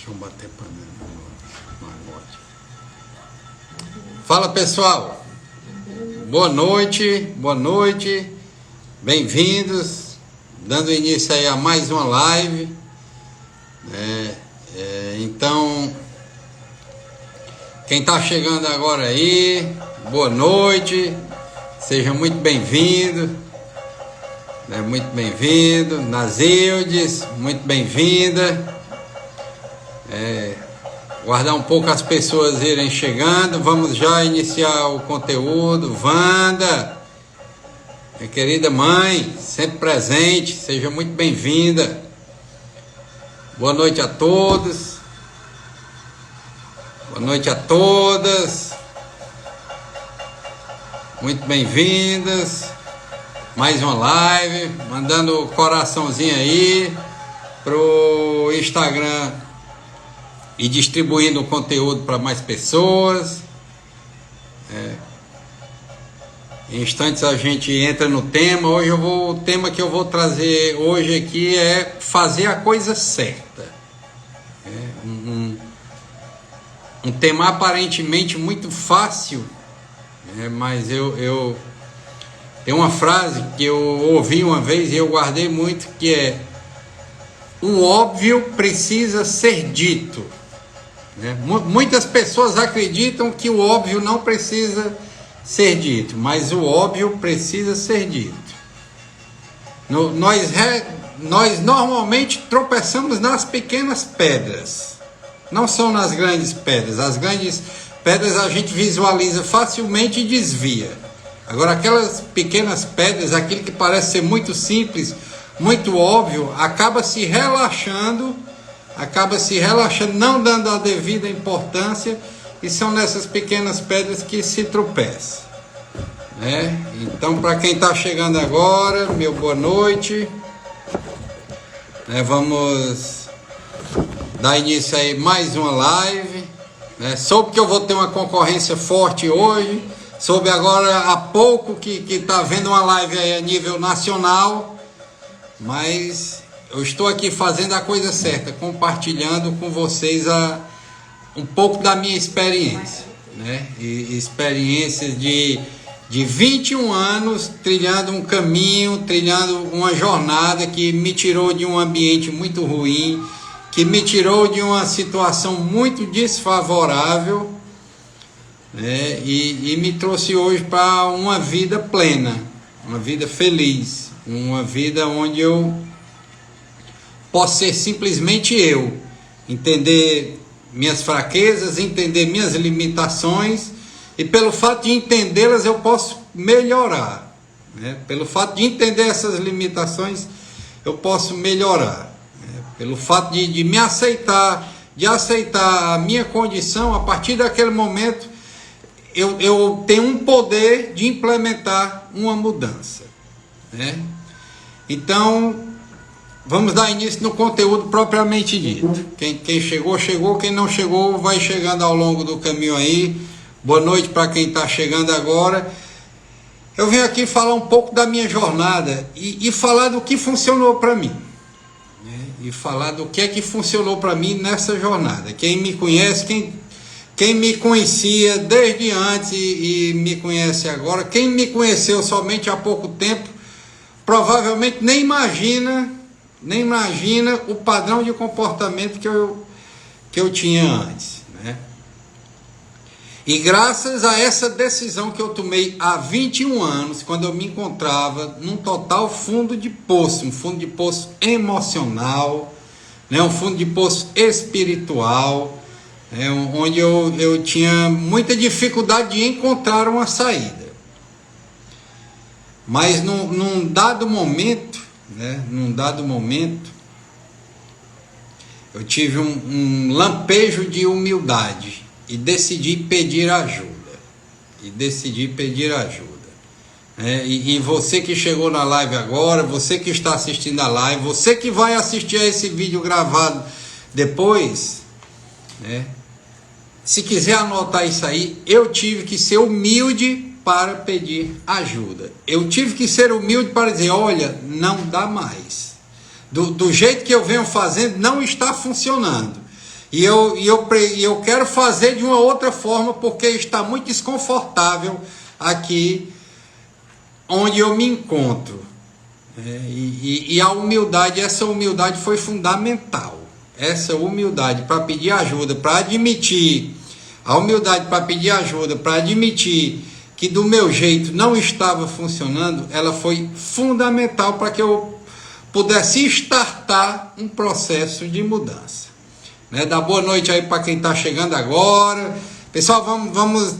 Deixa eu bater panela no agote. Fala, pessoal. Boa noite, bem-vindos, dando início aí a mais uma live. Então, quem está chegando agora aí, boa noite, seja muito bem-vindo, muito bem-vindo. Nazildes, muito bem-vinda. Guardar um pouco as pessoas irem chegando. Vamos já iniciar o conteúdo. Wanda, minha querida mãe, sempre presente, seja muito bem-vinda. Boa noite a todos. Boa noite a todas. Muito bem-vindas. Mais uma live. Mandando coraçãozinho aí pro Instagram e distribuindo o conteúdo para mais pessoas. Em instantes a gente entra no tema. O tema que eu vou trazer hoje aqui é fazer a coisa certa. Um tema aparentemente muito fácil, mas eu tem uma frase que eu ouvi uma vez e eu guardei muito, que é: o óbvio precisa ser dito. Muitas pessoas acreditam que o óbvio não precisa ser dito, mas o óbvio precisa ser dito. Nós normalmente tropeçamos nas pequenas pedras, não são nas grandes pedras. As grandes pedras a gente visualiza facilmente e desvia. Agora, aquelas pequenas pedras, aquilo que parece ser muito simples, muito óbvio, acaba se relaxando, não dando a devida importância, e são nessas pequenas pedras que se tropeça. Então, para quem está chegando agora, meu boa noite. Vamos dar início aí mais uma live. Soube que eu vou ter uma concorrência forte hoje. Soube agora há pouco que está havendo uma live aí a nível nacional. Mas eu estou aqui fazendo a coisa certa, compartilhando com vocês um pouco da minha experiência, e experiências de 21 anos trilhando um caminho, trilhando uma jornada que me tirou de um ambiente muito ruim, que me tirou de uma situação muito desfavorável, e me trouxe hoje para uma vida plena, uma vida feliz, uma vida onde eu posso ser simplesmente eu, entender minhas fraquezas, entender minhas limitações, e pelo fato de entendê-las eu posso melhorar. Pelo fato de entender essas limitações eu posso melhorar. Pelo fato de me aceitar, de aceitar a minha condição, a partir daquele momento eu tenho um poder de implementar uma mudança. Então, vamos dar início no conteúdo propriamente dito. Quem chegou, chegou. Quem não chegou, vai chegando ao longo do caminho aí. Boa noite para quem está chegando agora. Eu venho aqui falar um pouco da minha jornada e falar do que funcionou para mim. E falar do que é que funcionou para mim nessa jornada. Quem me conhece, quem me conhecia desde antes e me conhece agora, quem me conheceu somente há pouco tempo, provavelmente nem imagina o padrão de comportamento que eu tinha antes. E graças a essa decisão que eu tomei há 21 anos, quando eu me encontrava num total fundo de poço, um fundo de poço emocional, um fundo de poço espiritual, onde eu tinha muita dificuldade de encontrar uma saída. Mas num dado momento, eu tive um lampejo de humildade e decidi pedir ajuda. E você que chegou na live agora, você que está assistindo a live, você que vai assistir a esse vídeo gravado depois, se quiser anotar isso aí, eu tive que ser humilde para pedir ajuda. Eu tive que ser humilde para dizer: olha, não dá mais. Do jeito que eu venho fazendo, não está funcionando. eu quero fazer de uma outra forma, porque está muito desconfortável aqui onde eu me encontro. E a humildade, essa humildade foi fundamental. Essa humildade para pedir ajuda, para admitir, a humildade para pedir ajuda, para admitir que do meu jeito não estava funcionando, ela foi fundamental para que eu pudesse startar um processo de mudança. Dá boa noite aí para quem está chegando agora. Pessoal, vamos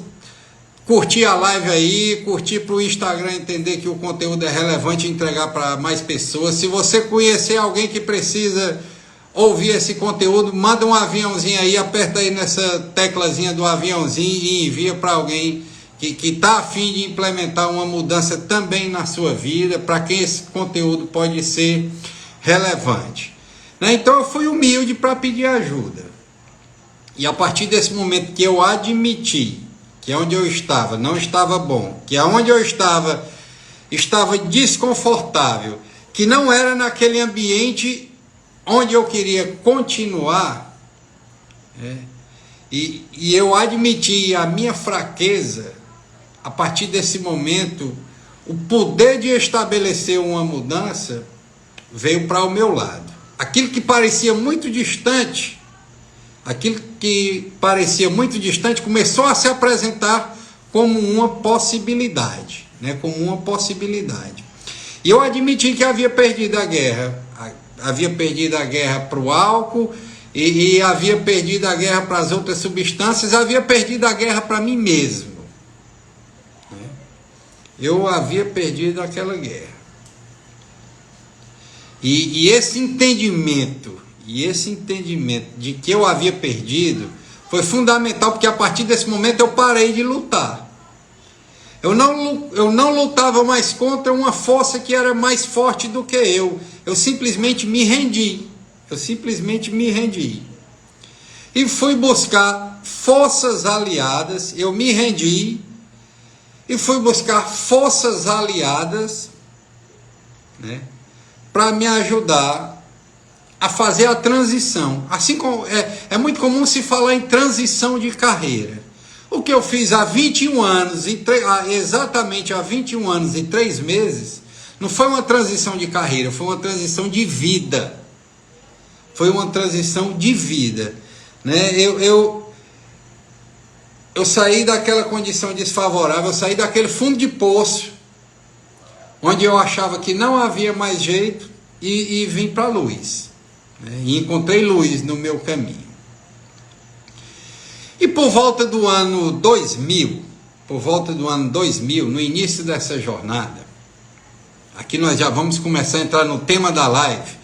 curtir a live aí, curtir para o Instagram entender que o conteúdo é relevante e entregar para mais pessoas. Se você conhecer alguém que precisa ouvir esse conteúdo, manda um aviãozinho aí, aperta aí nessa teclazinha do aviãozinho e envia para alguém que está a fim de implementar uma mudança também na sua vida, para quem esse conteúdo pode ser relevante. Então eu fui humilde para pedir ajuda. E a partir desse momento que eu admiti que onde eu estava não estava bom, que aonde eu estava desconfortável, que não era naquele ambiente onde eu queria continuar, e eu admiti a minha fraqueza, a partir desse momento, o poder de estabelecer uma mudança veio para o meu lado. Aquilo que parecia muito distante, começou a se apresentar como uma possibilidade, como uma possibilidade. E eu admiti que havia perdido a guerra para o álcool, e havia perdido a guerra para as outras substâncias, havia perdido a guerra para mim mesmo. Eu havia perdido aquela guerra. E esse entendimento de que eu havia perdido foi fundamental, porque a partir desse momento eu parei de lutar. Eu não lutava mais contra uma força que era mais forte do que eu. Eu simplesmente me rendi. E fui buscar forças aliadas. Eu me rendi e fui buscar forças aliadas, para me ajudar a fazer a transição. Assim como é muito comum se falar em transição de carreira. O que eu fiz há 21 anos, exatamente há 21 anos e 3 meses, não foi uma transição de carreira, foi uma transição de vida. Eu saí daquela condição desfavorável, eu saí daquele fundo de poço, onde eu achava que não havia mais jeito, e vim para a luz. E encontrei luz no meu caminho. E por volta do ano 2000, no início dessa jornada, aqui nós já vamos começar a entrar no tema da live.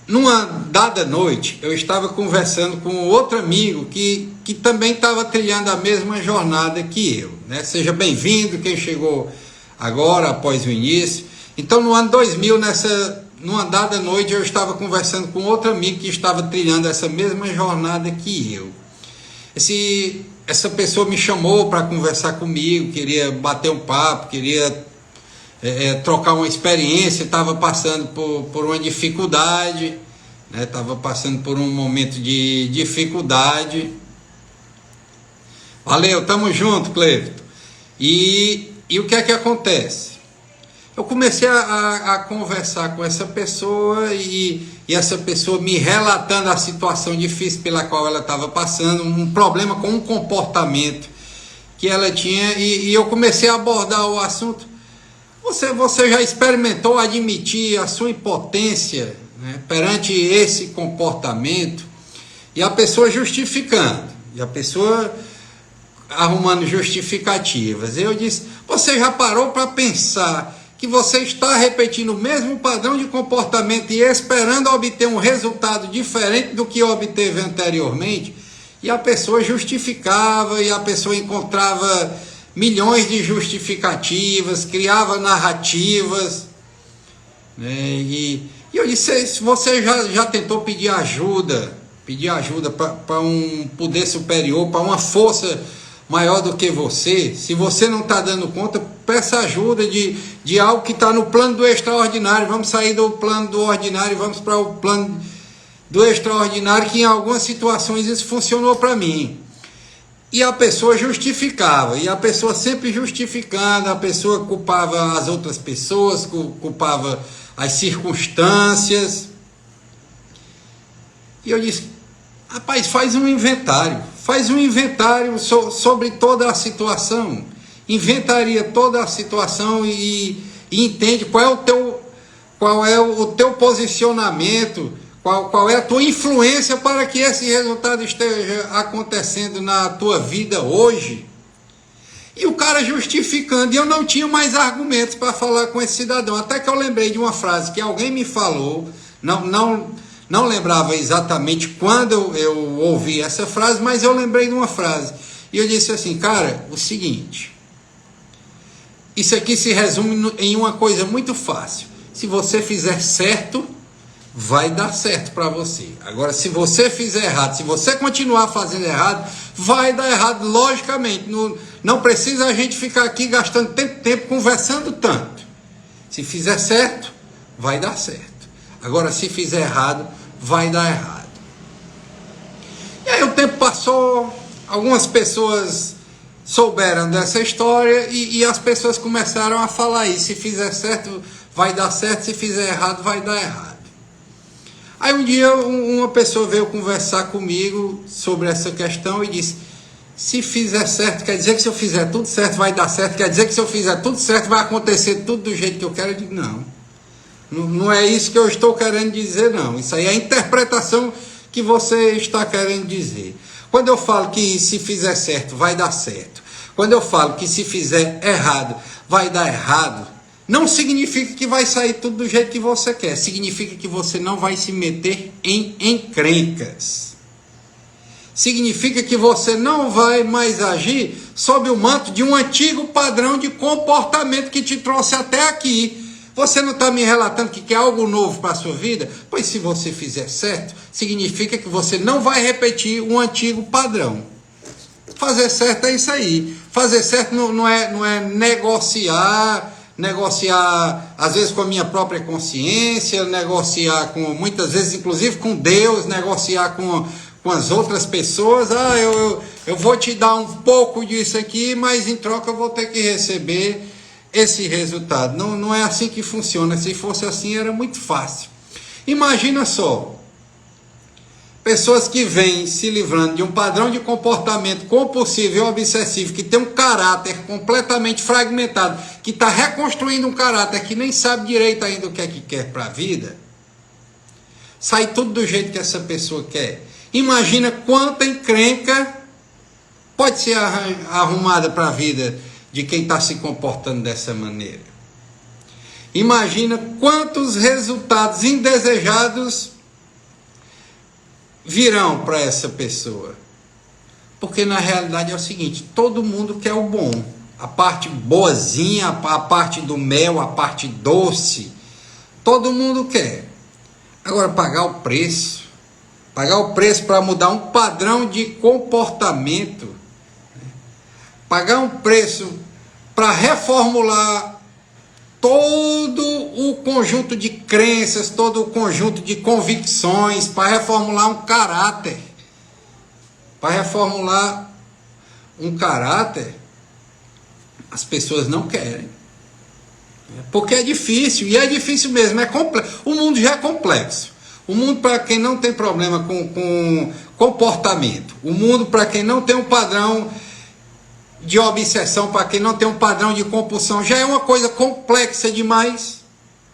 Numa dada noite, eu estava conversando com outro amigo que também estava trilhando a mesma jornada que eu. Seja bem-vindo quem chegou agora, após o início. Então, no ano 2000, numa dada noite, eu estava conversando com outro amigo que estava trilhando essa mesma jornada que eu. Essa pessoa me chamou para conversar comigo, queria bater um papo, queria trocar uma experiência, estava passando por uma dificuldade, estava passando por um momento de dificuldade. Valeu, tamo junto, Cleito. E o que é que acontece? Eu comecei a conversar com essa pessoa e essa pessoa me relatando a situação difícil pela qual ela estava passando, um problema com um comportamento que ela tinha, e eu comecei a abordar o assunto. Você já experimentou admitir a sua impotência, perante esse comportamento? E a pessoa justificando, e a pessoa arrumando justificativas. Eu disse: você já parou para pensar que você está repetindo o mesmo padrão de comportamento e esperando obter um resultado diferente do que obteve anteriormente? E a pessoa justificava, e a pessoa encontrava milhões de justificativas, criava narrativas, e eu disse: você já tentou pedir ajuda para um poder superior, para uma força maior do que você? Se você não está dando conta, peça ajuda de algo que está no plano do extraordinário. Vamos sair do plano do ordinário e vamos para o plano do extraordinário, que em algumas situações isso funcionou para mim. E a pessoa justificava, e a pessoa sempre justificando, a pessoa culpava as outras pessoas, culpava as circunstâncias. E eu disse, rapaz, faz um inventário sobre toda a situação, inventaria toda a situação e entende qual é o teu posicionamento, qual é a tua influência para que esse resultado esteja acontecendo na tua vida hoje. E o cara justificando, e eu não tinha mais argumentos para falar com esse cidadão, até que eu lembrei de uma frase que alguém me falou, não lembrava exatamente quando eu ouvi essa frase, mas eu lembrei de uma frase, e eu disse assim, cara, o seguinte, isso aqui se resume em uma coisa muito fácil, se você fizer certo, vai dar certo para você. Agora, se você fizer errado, se você continuar fazendo errado, vai dar errado, logicamente. Não precisa a gente ficar aqui gastando tempo conversando tanto. Se fizer certo, vai dar certo. Agora, se fizer errado, vai dar errado. E aí o tempo passou, algumas pessoas souberam dessa história e as pessoas começaram a falar isso. Se fizer certo, vai dar certo. Se fizer errado, vai dar errado. Aí um dia uma pessoa veio conversar comigo sobre essa questão e disse, se fizer certo, quer dizer que se eu fizer tudo certo vai dar certo, quer dizer que se eu fizer tudo certo vai acontecer tudo do jeito que eu quero. Eu digo, não é isso que eu estou querendo dizer, não. Isso aí é a interpretação que você está querendo dizer. Quando eu falo que se fizer certo vai dar certo, quando eu falo que se fizer errado vai dar errado, não significa que vai sair tudo do jeito que você quer. Significa que você não vai se meter em encrencas. Significa que você não vai mais agir sob o manto de um antigo padrão de comportamento que te trouxe até aqui. Você não está me relatando que quer algo novo para a sua vida? Pois se você fizer certo, significa que você não vai repetir um antigo padrão. Fazer certo é isso aí. Fazer certo não é negociar às vezes com a minha própria consciência, negociar com, muitas vezes inclusive com Deus, negociar com as outras pessoas. Eu vou te dar um pouco disso aqui, mas em troca eu vou ter que receber esse resultado. Não é assim que funciona. Se fosse assim era muito fácil. Imagina só, pessoas que vêm se livrando de um padrão de comportamento compulsivo e obsessivo, que tem um caráter completamente fragmentado, que está reconstruindo um caráter que nem sabe direito ainda o que é que quer para a vida, sai tudo do jeito que essa pessoa quer. Imagina quanta encrenca pode ser arrumada para a vida de quem está se comportando dessa maneira. Imagina quantos resultados indesejados virão para essa pessoa. Porque na realidade é o seguinte, todo mundo quer o bom, a parte boazinha, a parte do mel, a parte doce, todo mundo quer. Agora pagar o preço para mudar um padrão de comportamento, pagar um preço para reformular todo o conjunto de crenças, todo o conjunto de convicções, para reformular um caráter. Para reformular um caráter, as pessoas não querem. Porque é difícil, e é difícil mesmo, é complexo. O mundo já é complexo. O mundo, para quem não tem problema com comportamento, o mundo, para quem não tem um padrão de obsessão, para quem não tem um padrão de compulsão, já é uma coisa complexa demais,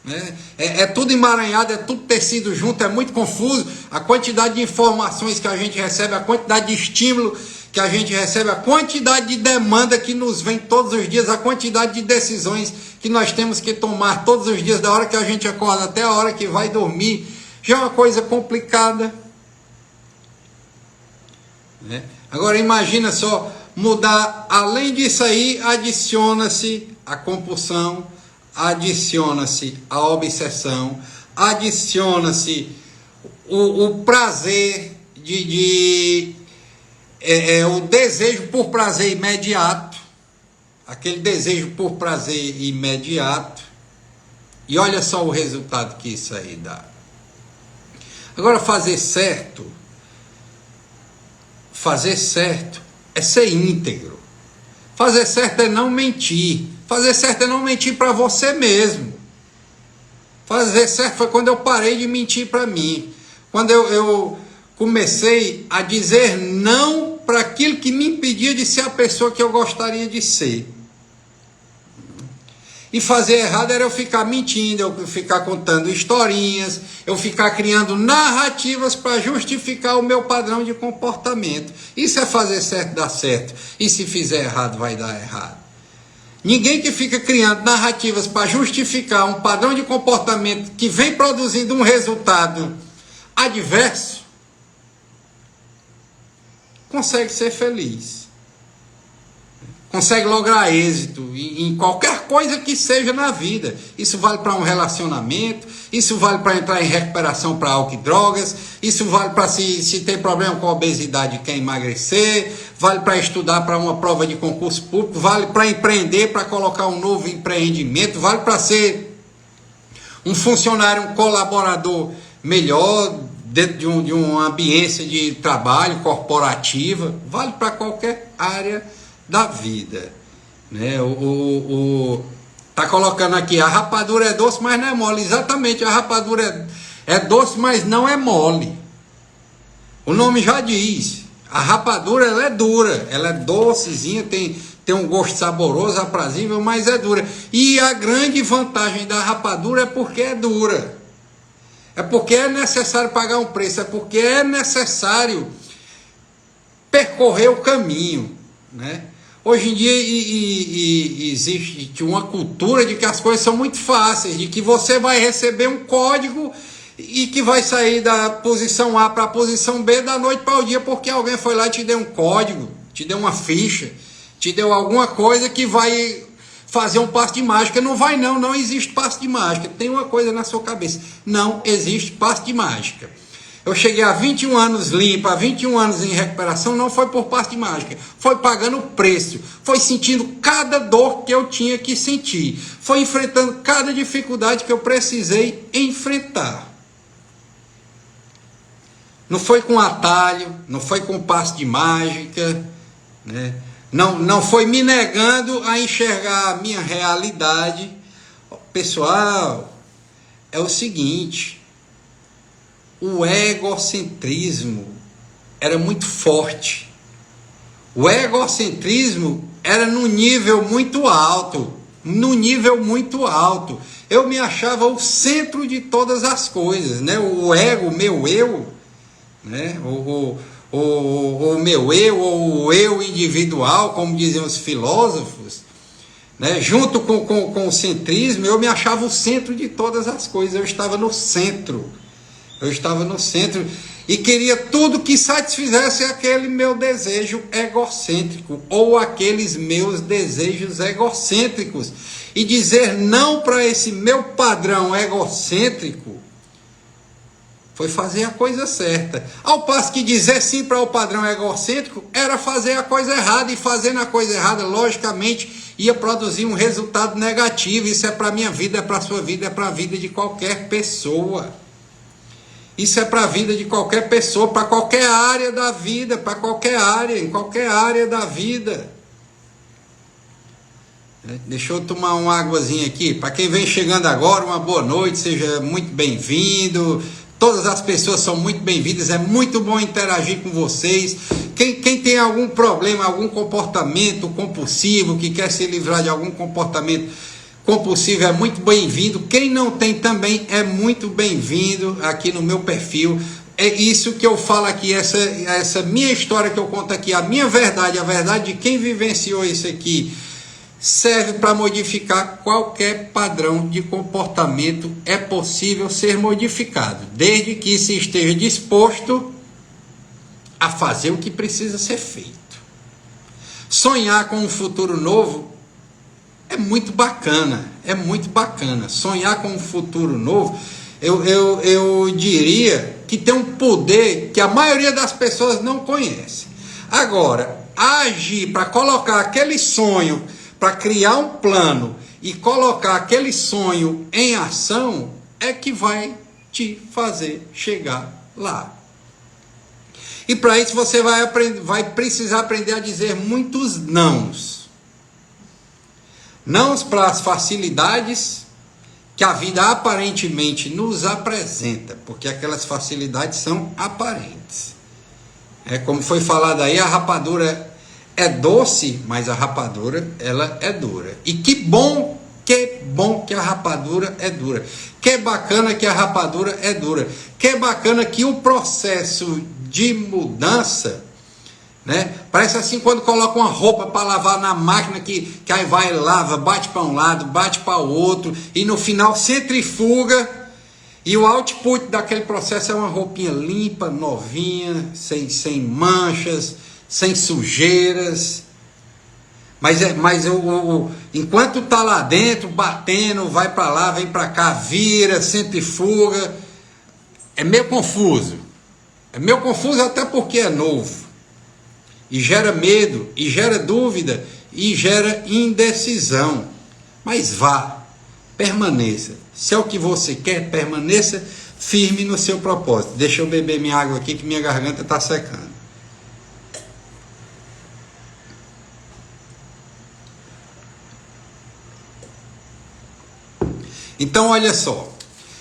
né? É tudo emaranhado, é tudo tecido junto, é muito confuso. A quantidade de informações que a gente recebe, a quantidade de estímulo que a gente recebe, a quantidade de demanda que nos vem todos os dias, a quantidade de decisões que nós temos que tomar todos os dias, da hora que a gente acorda até a hora que vai dormir, já é uma coisa complicada, né? Agora imagina só, mudar, além disso aí, adiciona-se a compulsão, adiciona-se a obsessão, adiciona-se o prazer o desejo por prazer imediato, aquele desejo por prazer imediato, e olha só o resultado que isso aí dá. Agora, fazer certo é ser íntegro. Fazer certo é não mentir. Fazer certo é não mentir para você mesmo. Fazer certo foi quando eu parei de mentir para mim. Quando eu comecei a dizer não para aquilo que me impedia de ser a pessoa que eu gostaria de ser. E fazer errado era eu ficar mentindo, eu ficar contando historinhas, eu ficar criando narrativas para justificar o meu padrão de comportamento. Isso é fazer certo, dar certo. E se fizer errado, vai dar errado. Ninguém que fica criando narrativas para justificar um padrão de comportamento que vem produzindo um resultado adverso, consegue ser feliz. Consegue lograr êxito em qualquer coisa que seja na vida. Isso vale para um relacionamento, isso vale para entrar em recuperação para álcool e drogas, isso vale para se tem problema com a obesidade e quer emagrecer, vale para estudar para uma prova de concurso público, vale para empreender, para colocar um novo empreendimento, vale para ser um funcionário, um colaborador melhor dentro de uma ambiência de trabalho corporativa, vale para qualquer área da vida, né? Tá colocando aqui, a rapadura é doce, mas não é mole. Exatamente, a rapadura é doce, mas não é mole. O nome já diz. A rapadura, ela é dura, ela é docezinha, tem um gosto saboroso, aprazível, mas é dura. E a grande vantagem da rapadura é porque é dura. É porque é necessário pagar um preço, é porque é necessário percorrer o caminho, né? Hoje em dia existe uma cultura de que as coisas são muito fáceis, de que você vai receber um código e que vai sair da posição A para a posição B da noite para o dia, porque alguém foi lá e te deu um código, te deu uma ficha, te deu alguma coisa que vai fazer um passe de mágica. Não vai não, não existe passe de mágica. Tem uma coisa na sua cabeça, não existe passe de mágica. Eu cheguei a 21 anos limpo, a 21 anos em recuperação, não foi por passe de mágica, foi pagando o preço, foi sentindo cada dor que eu tinha que sentir, foi enfrentando cada dificuldade que eu precisei enfrentar. Não foi com atalho, não foi com passe de mágica, né? Não foi me negando a enxergar a minha realidade. Pessoal, é o seguinte, o egocentrismo era muito forte. O egocentrismo era num nível muito alto. Eu me achava o centro de todas as coisas, né? O ego, o meu eu, né? O meu eu, ou o eu individual, como diziam os filósofos, né? Junto com o centrismo, eu me achava o centro de todas as coisas. Eu estava no centro e queria tudo que satisfizesse aquele meu desejo egocêntrico, ou aqueles meus desejos egocêntricos. E dizer não para esse meu padrão egocêntrico foi fazer a coisa certa. Ao passo que dizer sim para o padrão egocêntrico era fazer a coisa errada, e fazendo a coisa errada, logicamente, ia produzir um resultado negativo. Isso é para a minha vida, é para a sua vida, é para a vida de qualquer pessoa. Isso é para a vida de qualquer pessoa, para qualquer área da vida, para qualquer área, em qualquer área da vida. Deixa eu tomar uma águazinha aqui. Para quem vem chegando agora, uma boa noite, seja muito bem-vindo. Todas as pessoas são muito bem-vindas, é muito bom interagir com vocês. Quem tem algum problema, algum comportamento compulsivo, que quer se livrar de algum comportamento compulsivo, é muito bem-vindo. Quem não tem também é muito bem-vindo aqui no meu perfil. É isso que eu falo aqui, essa minha história que eu conto aqui, a minha verdade, a verdade de quem vivenciou isso aqui, serve para modificar qualquer padrão de comportamento. É possível ser modificado, desde que se esteja disposto a fazer o que precisa ser feito. Sonhar com um futuro novo é muito bacana, Sonhar com um futuro novo, eu diria que tem um poder que a maioria das pessoas não conhece. Agora, agir para colocar aquele sonho, para criar um plano e colocar aquele sonho em ação, é que vai te fazer chegar lá. E para isso você vai precisar aprender a dizer muitos nãos. Nãos para as facilidades que a vida aparentemente nos apresenta, porque aquelas facilidades são aparentes. É como foi falado aí, a rapadura é doce, mas a rapadura ela é dura. E que bom que a rapadura é dura. Que bacana que a rapadura é dura. Que bacana que o processo de mudança, né? Parece assim quando coloca uma roupa para lavar na máquina que aí vai, lava, bate para um lado, bate para o outro e no final centrifuga e o output daquele processo é uma roupinha limpa, novinha, sem manchas, sem sujeiras. Mas enquanto tá lá dentro, batendo, vai para lá, vem para cá, vira, centrifuga, é meio confuso. É meio confuso até porque é novo. E gera medo, e gera dúvida, e gera indecisão. Mas vá, permaneça. Se é o que você quer, permaneça firme no seu propósito. Deixa eu beber minha água aqui que minha garganta está secando. Então olha só,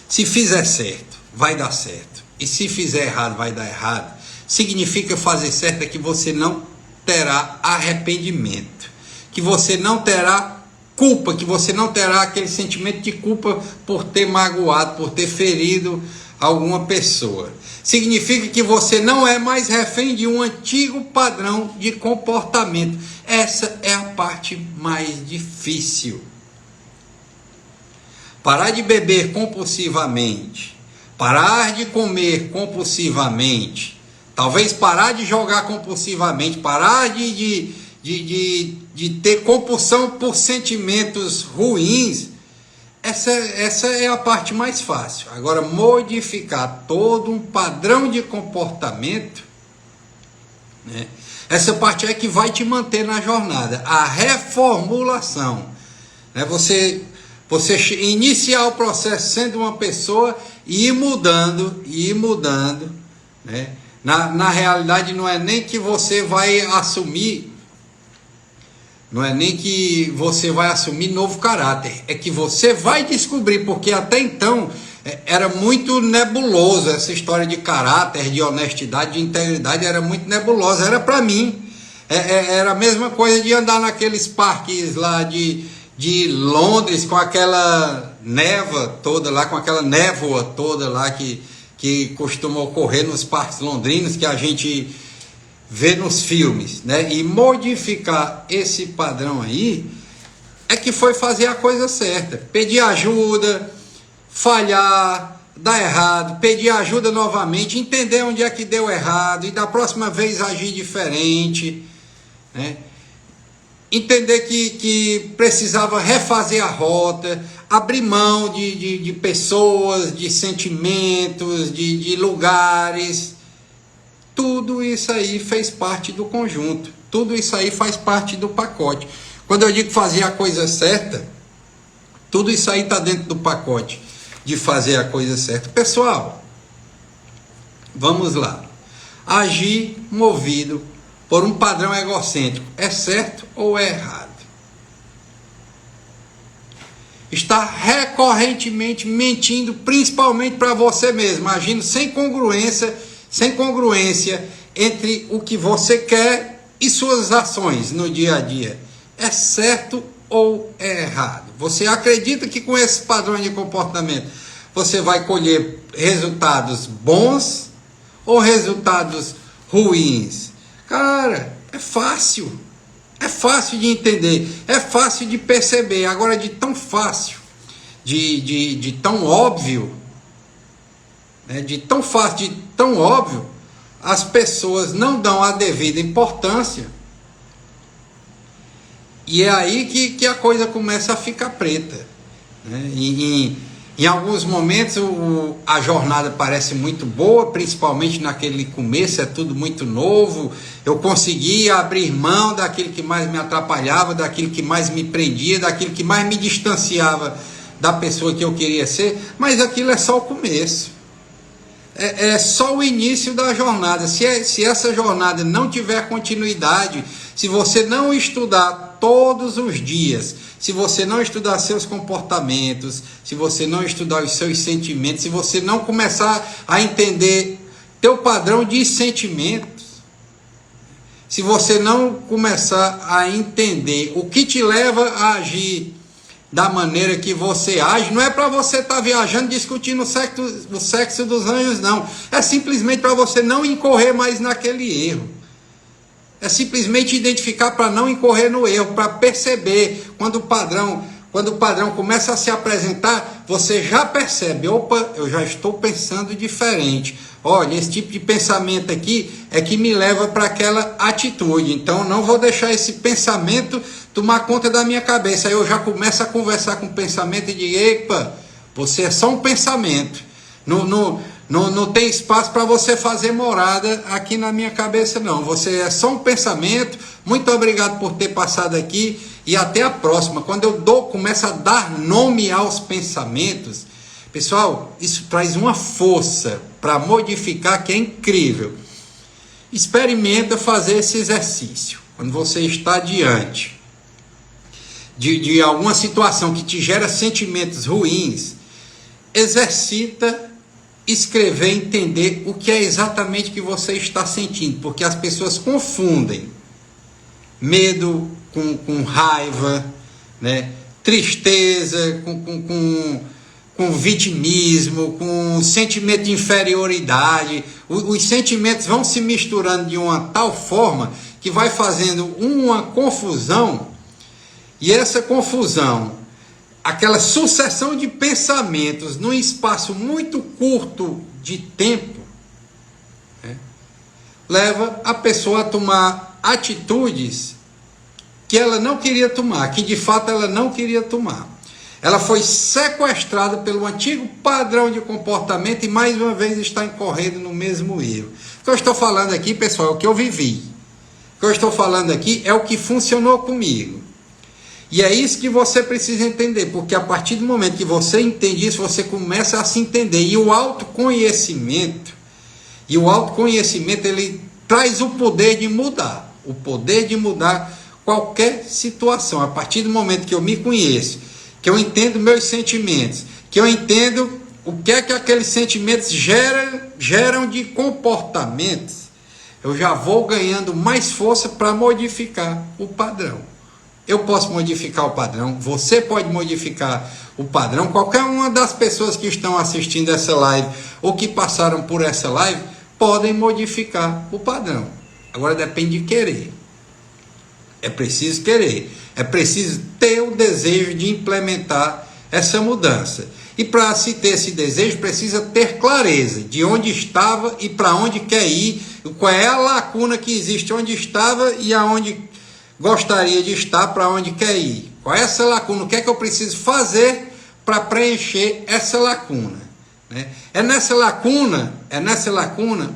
se fizer certo, vai dar certo. E se fizer errado, vai dar errado. Significa fazer certo é que você não terá arrependimento, que você não terá culpa, que você não terá aquele sentimento de culpa por ter magoado, por ter ferido alguma pessoa. Significa que você não é mais refém de um antigo padrão de comportamento. Essa é a parte mais difícil. Parar de beber compulsivamente, parar de comer compulsivamente, talvez parar de jogar compulsivamente, parar de ter compulsão por sentimentos ruins, essa é a parte mais fácil. Agora, modificar todo um padrão de comportamento, né? Essa parte é que vai te manter na jornada, a reformulação, né? Você iniciar o processo sendo uma pessoa e ir mudando, né? Na realidade não é nem que você vai assumir, não é nem que você vai assumir novo caráter, é que você vai descobrir, porque até então era muito nebuloso essa história de caráter, de honestidade, de integridade, era muito nebulosa, era para mim, era a mesma coisa de andar naqueles parques lá de Londres com aquela névoa toda lá, que costuma ocorrer nos parques londrinos, que a gente vê nos filmes, né? E modificar esse padrão aí é que foi fazer a coisa certa. Pedir ajuda, falhar, dar errado, pedir ajuda novamente, entender onde é que deu errado e da próxima vez agir diferente, né? Entender que precisava refazer a rota, abrir mão de pessoas, de sentimentos, de lugares. Tudo isso aí fez parte do conjunto. Tudo isso aí faz parte do pacote. Quando eu digo fazer a coisa certa, tudo isso aí está dentro do pacote de fazer a coisa certa. Pessoal, vamos lá. Agir movido por um padrão egocêntrico, é certo ou é errado? Está recorrentemente mentindo, principalmente para você mesmo, agindo sem congruência entre o que você quer e suas ações no dia a dia. É certo ou é errado? Você acredita que com esse padrão de comportamento você vai colher resultados bons ou resultados ruins? Cara, é fácil de entender, é fácil de perceber. Agora, de tão fácil, de tão óbvio, né? De tão fácil, de tão óbvio, as pessoas não dão a devida importância. E é aí que a coisa começa a ficar preta, né? Em alguns momentos a jornada parece muito boa, principalmente naquele começo, é tudo muito novo, eu conseguia abrir mão daquilo que mais me atrapalhava, daquilo que mais me prendia, daquilo que mais me distanciava da pessoa que eu queria ser, mas aquilo é só o começo. é só o início da jornada. Se essa jornada não tiver continuidade, se você não estudar todos os dias, se você não estudar seus comportamentos, se você não estudar os seus sentimentos, se você não começar a entender teu padrão de sentimentos, se você não começar a entender o que te leva a agir da maneira que você age, não é para você estar viajando discutindo o sexo dos anjos, não. É simplesmente para você não incorrer mais naquele erro. É simplesmente identificar para não incorrer no erro, para perceber quando o padrão começa a se apresentar, você já percebe, opa, eu já estou pensando diferente. Olha, esse tipo de pensamento aqui é que me leva para aquela atitude. Então, não vou deixar esse pensamento tomar conta da minha cabeça. Aí eu já começo a conversar com o pensamento e digo, epa, você é só um pensamento. Não tem espaço para você fazer morada aqui na minha cabeça, não. Você é só um pensamento. Muito obrigado por ter passado aqui e até a próxima. Quando eu começo a dar nome aos pensamentos, pessoal, isso traz uma força para modificar que é incrível. Experimenta fazer esse exercício. Quando você está diante de alguma situação que te gera sentimentos ruins, exercita escrever, entender o que é exatamente que você está sentindo, porque as pessoas confundem medo com raiva, né? Tristeza com vitimismo, com sentimento de inferioridade. Os sentimentos vão se misturando de uma tal forma que vai fazendo uma confusão, e essa confusão, aquela sucessão de pensamentos num espaço muito curto de tempo, né, leva a pessoa a tomar atitudes que ela não queria tomar, que de fato ela não queria tomar. Ela foi sequestrada pelo antigo padrão de comportamento e mais uma vez está incorrendo no mesmo erro. O que eu estou falando aqui, pessoal, é o que eu vivi. O que eu estou falando aqui é o que funcionou comigo. E é isso que você precisa entender, porque a partir do momento que você entende isso, você começa a se entender. E o autoconhecimento, ele traz o poder de mudar qualquer situação. A partir do momento que eu me conheço, que eu entendo meus sentimentos, que eu entendo o que é que aqueles sentimentos geram de comportamentos, eu já vou ganhando mais força para modificar o padrão. Eu posso modificar o padrão, você pode modificar o padrão, qualquer uma das pessoas que estão assistindo essa live ou que passaram por essa live podem modificar o padrão. Agora depende de querer. É preciso querer, é preciso ter o desejo de implementar essa mudança. E para se ter esse desejo, precisa ter clareza de onde estava e para onde quer ir, qual é a lacuna que existe onde estava e aonde gostaria de estar, para onde quer ir. Qual é essa lacuna? O que é que eu preciso fazer para preencher essa lacuna? Né? É nessa lacuna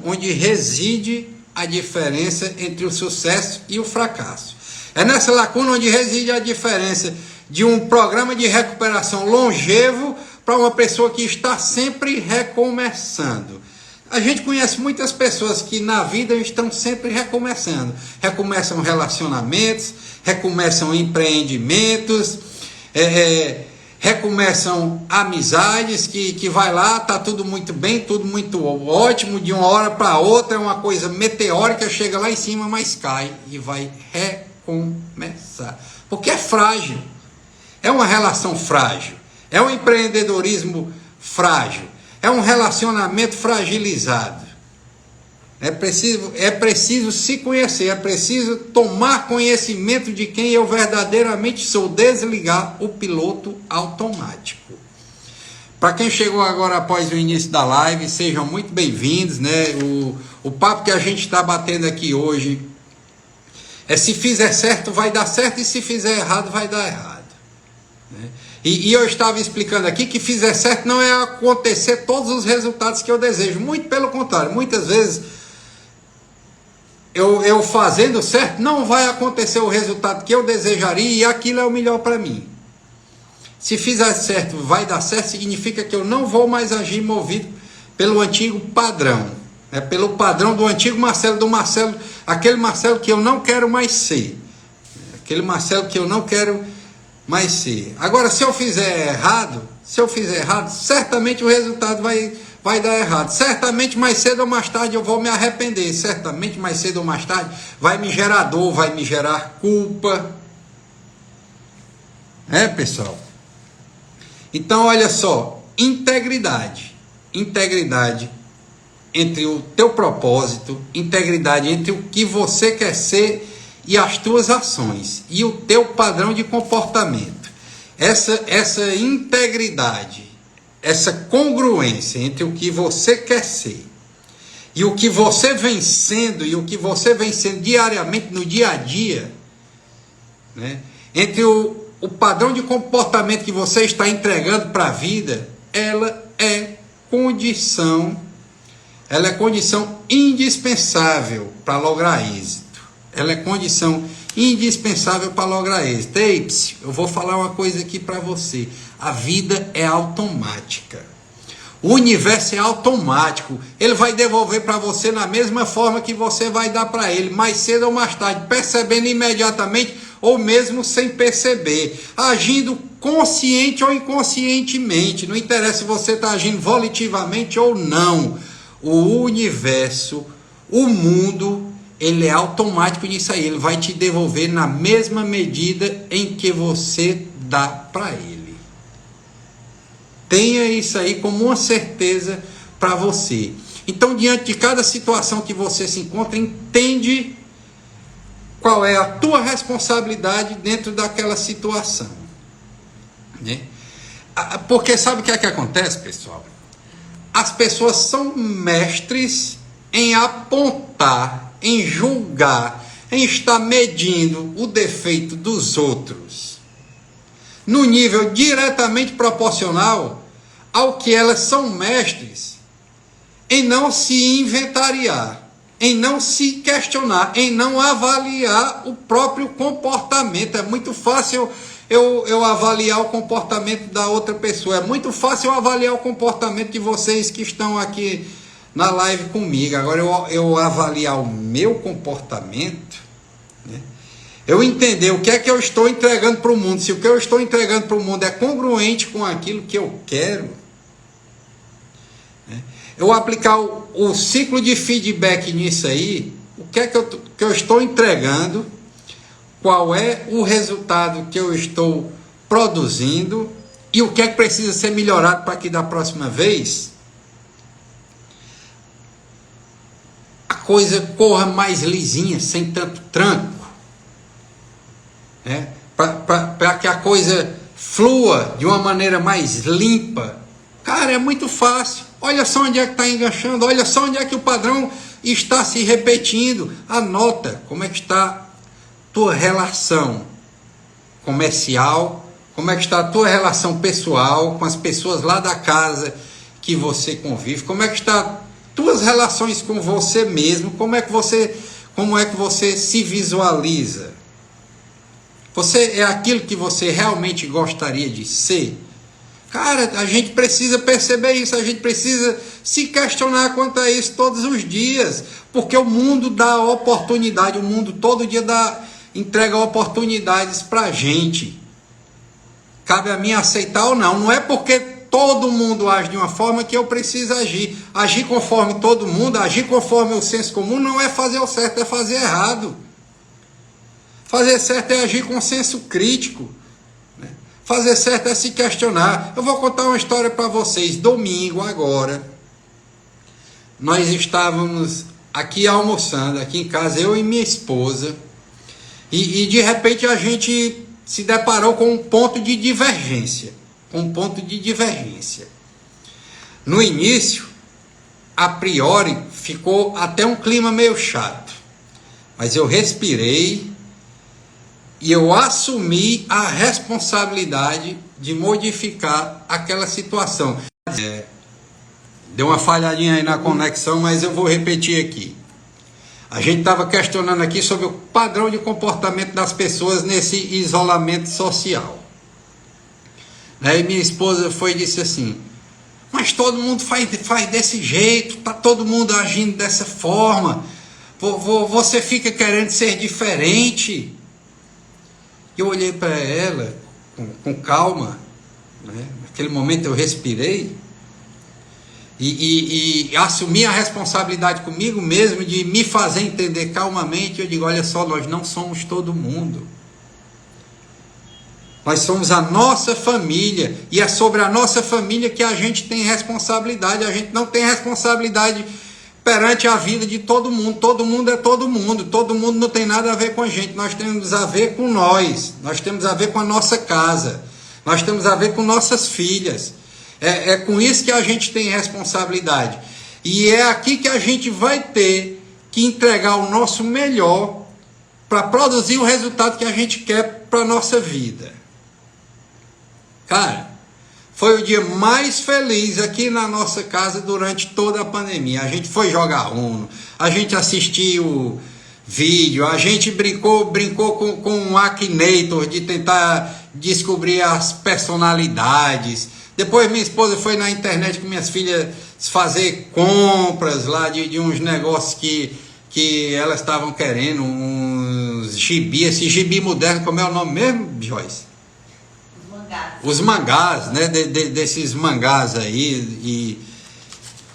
onde reside a diferença entre o sucesso e o fracasso. É nessa lacuna onde reside a diferença de um programa de recuperação longevo para uma pessoa que está sempre recomeçando. A gente conhece muitas pessoas que na vida estão sempre recomeçando. Recomeçam relacionamentos, recomeçam empreendimentos, recomeçam amizades, que vai lá, está tudo muito bem, tudo muito ótimo, de uma hora para outra é uma coisa meteórica, chega lá em cima, mas cai e vai recomeçar. Porque é frágil, é uma relação frágil, é um empreendedorismo frágil, é um relacionamento fragilizado. É preciso se conhecer, é preciso tomar conhecimento de quem eu verdadeiramente sou, desligar o piloto automático. Para quem chegou agora após o início da live, sejam muito bem-vindos, né? O papo que a gente está batendo aqui hoje é: se fizer certo vai dar certo, e se fizer errado vai dar errado, né? E eu estava explicando aqui que fizer certo não é acontecer todos os resultados que eu desejo, muito pelo contrário, muitas vezes eu fazendo certo não vai acontecer o resultado que eu desejaria e aquilo é o melhor para mim. Se fizer certo vai dar certo, significa que eu não vou mais agir movido pelo antigo padrão, né? Pelo padrão do antigo Marcelo, aquele Marcelo que eu não quero mais ser, aquele Marcelo que eu não quero mais ser. Agora, se eu fizer errado, certamente o resultado vai dar errado. Certamente mais cedo ou mais tarde eu vou me arrepender. Certamente mais cedo ou mais tarde vai me gerar dor, vai me gerar culpa. Pessoal? Então, olha só, integridade entre o teu propósito, integridade entre o que você quer ser e as tuas ações, e o teu padrão de comportamento. Essa integridade, essa congruência entre o que você quer ser e o que você vem sendo, diariamente, no dia a dia, né? Entre o padrão de comportamento que você está entregando para a vida, ela é condição indispensável para lograr êxito. Ela é condição indispensável para lograr êxito. Ei, eu vou falar uma coisa aqui para você. A vida é automática. O universo é automático. Ele vai devolver para você na mesma forma que você vai dar para ele, mais cedo ou mais tarde, percebendo imediatamente ou mesmo sem perceber, agindo consciente ou inconscientemente. Não interessa se você está agindo volitivamente ou não. O universo, o mundo, ele é automático nisso aí. Ele vai te devolver na mesma medida em que você dá para ele. Tenha isso aí como uma certeza para você. Então, diante de cada situação que você se encontra, entende qual é a tua responsabilidade dentro daquela situação, né? Porque sabe o que é que acontece, pessoal? As pessoas são mestres em apontar, em julgar, em estar medindo o defeito dos outros no nível diretamente proporcional ao que elas são mestres em não se inventariar, em não se questionar, em não avaliar o próprio comportamento. É muito fácil eu avaliar o comportamento da outra pessoa. É muito fácil eu avaliar o comportamento de vocês que estão aqui na live comigo. Agora, eu avaliar o meu comportamento, né? Eu entender o que é que eu estou entregando para o mundo. Se o que eu estou entregando para o mundo é congruente com aquilo que eu quero, né? Eu aplicar o ciclo de feedback nisso aí, o que é que eu estou entregando, qual é o resultado que eu estou produzindo e o que é que precisa ser melhorado para que da próxima vez a coisa corra mais lisinha, sem tanto tranco, né? Para que a coisa flua de uma maneira mais limpa. Cara, é muito fácil. Olha só onde é que está enganchando, olha só onde é que o padrão está se repetindo. Anota como é que está tua relação comercial, como é que está a tua relação pessoal com as pessoas lá da casa que você convive, como é que está tuas relações com você mesmo, como é que você se visualiza. Você é aquilo que você realmente gostaria de ser? Cara, a gente precisa perceber isso, a gente precisa se questionar quanto a isso todos os dias, porque o mundo dá oportunidade, o mundo todo dia entrega oportunidades para a gente. Cabe a mim aceitar ou não. Não é porque todo mundo age de uma forma que eu preciso agir. Agir conforme todo mundo, agir conforme o senso comum não é fazer o certo, é fazer errado. Fazer certo é agir com senso crítico. Fazer certo é se questionar. Eu vou contar uma história para vocês. Domingo agora, nós estávamos aqui almoçando, aqui em casa, eu e minha esposa, e de repente a gente se deparou com um ponto de divergência. No início, a priori, ficou até um clima meio chato. Mas eu respirei e eu assumi a responsabilidade de modificar aquela situação. Deu uma falhadinha aí na conexão, mas eu vou repetir aqui. A gente estava questionando aqui sobre o padrão de comportamento das pessoas nesse isolamento social. Aí minha esposa foi e disse assim: Mas todo mundo faz desse jeito, está todo mundo agindo dessa forma. Você fica querendo ser diferente. Eu olhei para ela com calma, né? Naquele momento eu respirei e assumi a responsabilidade comigo mesmo de me fazer entender calmamente. Eu digo, olha só, nós não somos todo mundo. Nós somos a nossa família, e é sobre a nossa família que a gente tem responsabilidade. A gente não tem responsabilidade perante a vida de todo mundo. Todo mundo é todo mundo não tem nada a ver com a gente. Nós temos a ver com nós temos a ver com a nossa casa, nós temos a ver com nossas filhas. É com isso que a gente tem responsabilidade. E é aqui que a gente vai ter que entregar o nosso melhor para produzir o resultado que a gente quer para a nossa vida. Cara, foi o dia mais feliz aqui na nossa casa durante toda a pandemia. A gente foi jogar Uno, a gente assistiu vídeo, a gente brincou com um Akinator de tentar descobrir as personalidades. Depois minha esposa foi na internet com minhas filhas fazer compras lá de uns negócios que elas estavam querendo, uns gibi, esse gibi moderno, como é o nome mesmo, Joyce? Os mangás, né, desses mangás aí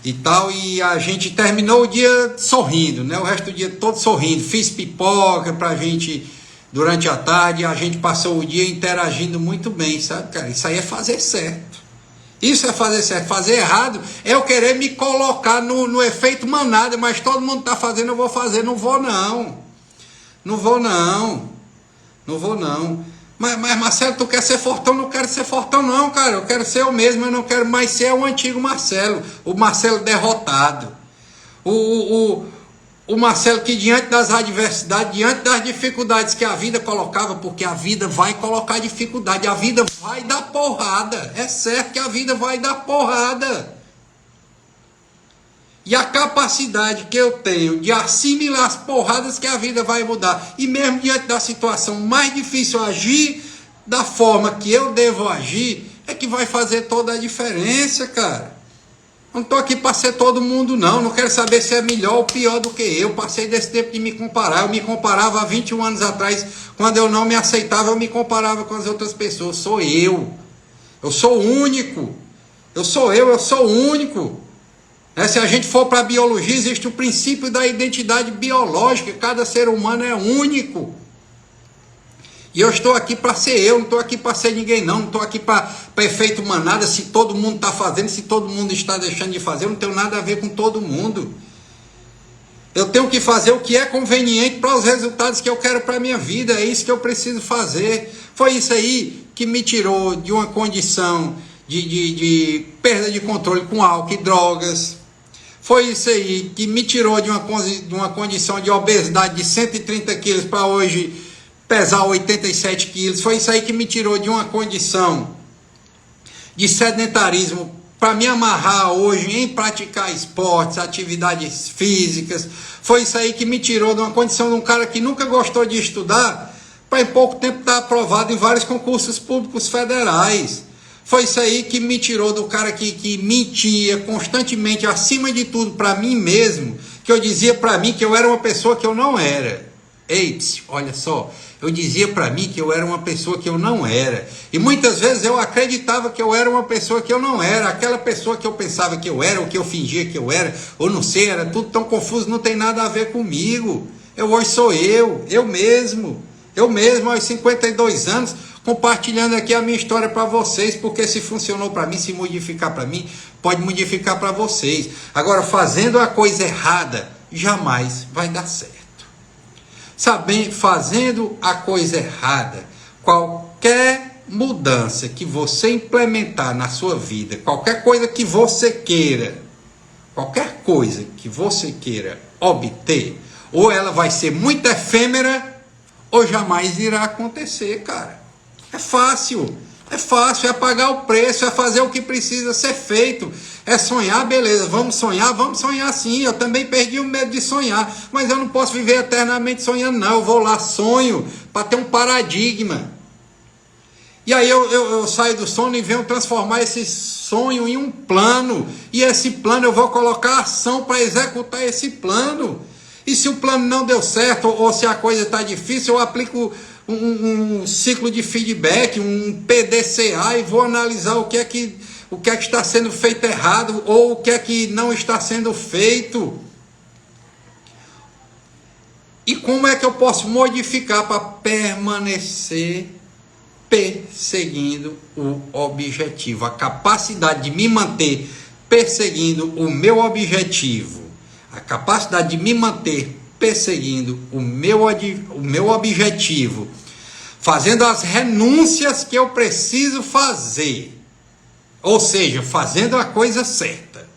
e tal, e a gente terminou o dia sorrindo, né, o resto do dia todo sorrindo. Fiz pipoca pra gente durante a tarde, a gente passou o dia interagindo muito bem, sabe, cara? Isso aí é fazer certo. Isso é fazer certo. Fazer errado é eu querer me colocar no efeito manada, mas todo mundo tá fazendo, eu vou fazer. Não vou não. Não vou não. Não vou não. Mas Marcelo, tu quer ser fortão? Não quero ser fortão não, cara. Eu quero ser eu mesmo, eu não quero mais ser o antigo Marcelo. O Marcelo derrotado. O Marcelo que diante das adversidades, diante das dificuldades que a vida colocava, porque a vida vai colocar dificuldade, a vida vai dar porrada. É certo que a vida vai dar porrada. E a capacidade que eu tenho de assimilar as porradas que a vida vai mudar, e mesmo diante da situação mais difícil, agir da forma que eu devo agir, é que vai fazer toda a diferença, cara. Não estou aqui para ser todo mundo não quero saber se é melhor ou pior do que eu. Passei desse tempo de me comparar. Eu me comparava há 21 anos atrás, quando eu não me aceitava, eu me comparava com as outras pessoas. Sou eu sou único, eu sou único. Se a gente for para a biologia, existe o princípio da identidade biológica. Cada ser humano é único. E eu estou aqui para ser eu, não estou aqui para ser ninguém não estou aqui para efeito manada. Se todo mundo está fazendo, se todo mundo está deixando de fazer, eu não tenho nada a ver com todo mundo. Eu tenho que fazer o que é conveniente para os resultados que eu quero para a minha vida. É isso que eu preciso fazer. Foi isso aí que me tirou de uma condição de perda de controle com álcool e drogas. Foi isso aí que me tirou de uma condição de obesidade de 130 quilos para hoje pesar 87 quilos. Foi isso aí que me tirou de uma condição de sedentarismo para me amarrar hoje em praticar esportes, atividades físicas. Foi isso aí que me tirou de uma condição de um cara que nunca gostou de estudar, para em pouco tempo estar aprovado em vários concursos públicos federais. Foi isso aí que me tirou do cara que mentia constantemente, acima de tudo, para mim mesmo, que eu dizia para mim que eu era uma pessoa que eu não era. Eita, olha só, eu dizia para mim que eu era uma pessoa que eu não era. E muitas vezes eu acreditava que eu era uma pessoa que eu não era. Aquela pessoa que eu pensava que eu era, ou que eu fingia que eu era, ou não sei, era tudo tão confuso, não tem nada a ver comigo. Hoje sou eu mesmo, aos 52 anos, compartilhando aqui a minha história para vocês, porque se funcionou para mim, se modificar para mim, pode modificar para vocês. Agora, fazendo a coisa errada, jamais vai dar certo. Fazendo a coisa errada, qualquer mudança que você implementar na sua vida, qualquer coisa que você queira obter, ou ela vai ser muito efêmera, ou jamais irá acontecer, cara. É fácil, é pagar o preço, é fazer o que precisa ser feito, é sonhar, beleza, vamos sonhar sim. Eu também perdi o medo de sonhar, mas eu não posso viver eternamente sonhando não. Eu vou lá, sonho, para ter um paradigma. E aí eu saio do sono e venho transformar esse sonho em um plano. E esse plano eu vou colocar ação para executar esse plano. E se o plano não deu certo, ou se a coisa está difícil, eu aplico um ciclo de feedback, um PDCA, e vou analisar o que é que está sendo feito errado, ou o que é que não está sendo feito. E como é que eu posso modificar para permanecer perseguindo o objetivo? A capacidade de me manter perseguindo o meu objetivo. A capacidade de me manter perseguindo o meu objetivo. Fazendo as renúncias que eu preciso fazer. Ou seja, fazendo a coisa certa.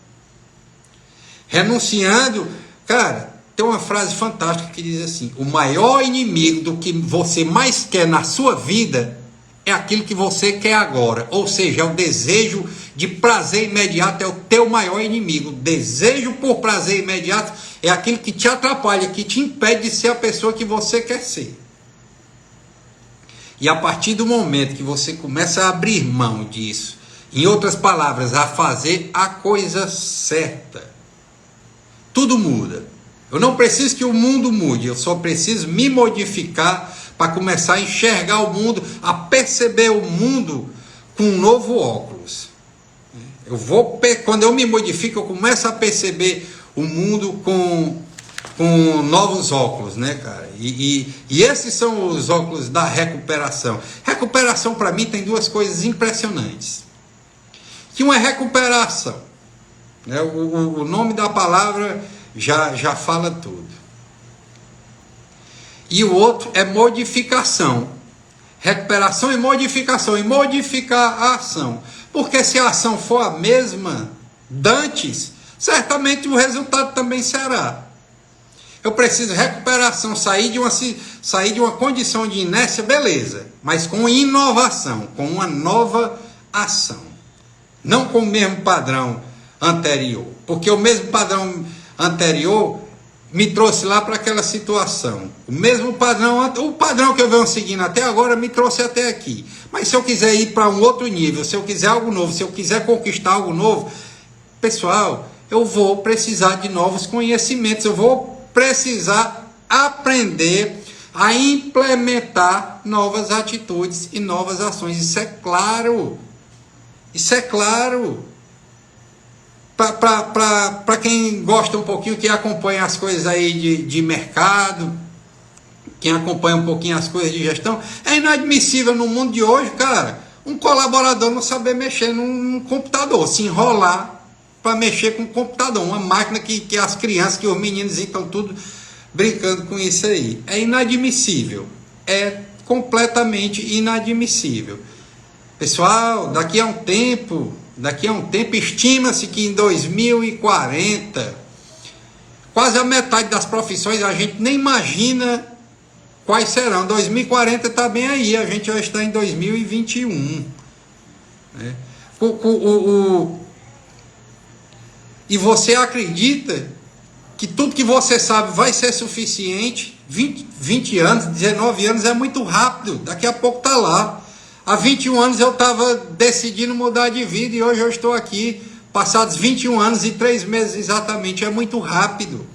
Renunciando, cara, tem uma frase fantástica que diz assim: o maior inimigo do que você mais quer na sua vida é aquilo que você quer agora. Ou seja, é o desejo de prazer imediato, é o teu maior inimigo. O desejo por prazer imediato é aquilo que te atrapalha, que te impede de ser a pessoa que você quer ser. E a partir do momento que você começa a abrir mão disso, em outras palavras, a fazer a coisa certa, tudo muda. Eu não preciso que o mundo mude, eu só preciso me modificar para começar a enxergar o mundo, a perceber o mundo com um novo óculos. Quando eu me modifico, eu começo a perceber o mundo com novos óculos, né, cara? E esses são os óculos da recuperação. Recuperação, para mim, tem duas coisas impressionantes. Que uma é recuperação, né? O nome da palavra já fala tudo. E o outro é modificação. Recuperação e modificação. E modificar a ação. Porque se a ação for a mesma dantes, certamente o resultado também será. Eu preciso de recuperação, sair de uma condição de inércia, beleza. Mas com inovação, com uma nova ação. Não com o mesmo padrão anterior. Porque o mesmo padrão anterior me trouxe lá para aquela situação. O mesmo padrão, o padrão que eu venho seguindo até agora me trouxe até aqui. Mas se eu quiser ir para um outro nível, se eu quiser algo novo, se eu quiser conquistar algo novo, pessoal, eu vou precisar de novos conhecimentos, eu vou precisar aprender a implementar novas atitudes e novas ações. Isso é claro. Isso é claro. Para quem gosta um pouquinho, que acompanha as coisas aí de mercado, quem acompanha um pouquinho as coisas de gestão, é inadmissível no mundo de hoje, cara, um colaborador não saber mexer num computador, se enrolar para mexer com o computador, uma máquina que as crianças, que os meninos estão tudo brincando com isso aí. É inadmissível, é completamente inadmissível. Pessoal, daqui a um tempo, estima-se que em 2040, quase a metade das profissões a gente nem imagina quais serão. 2040 está bem aí, a gente já está em 2021. Né? E você acredita que tudo que você sabe vai ser suficiente? 20 anos, 19 anos é muito rápido, daqui a pouco está lá. Há 21 anos eu estava decidindo mudar de vida e hoje eu estou aqui, passados 21 anos e 3 meses exatamente. É muito rápido.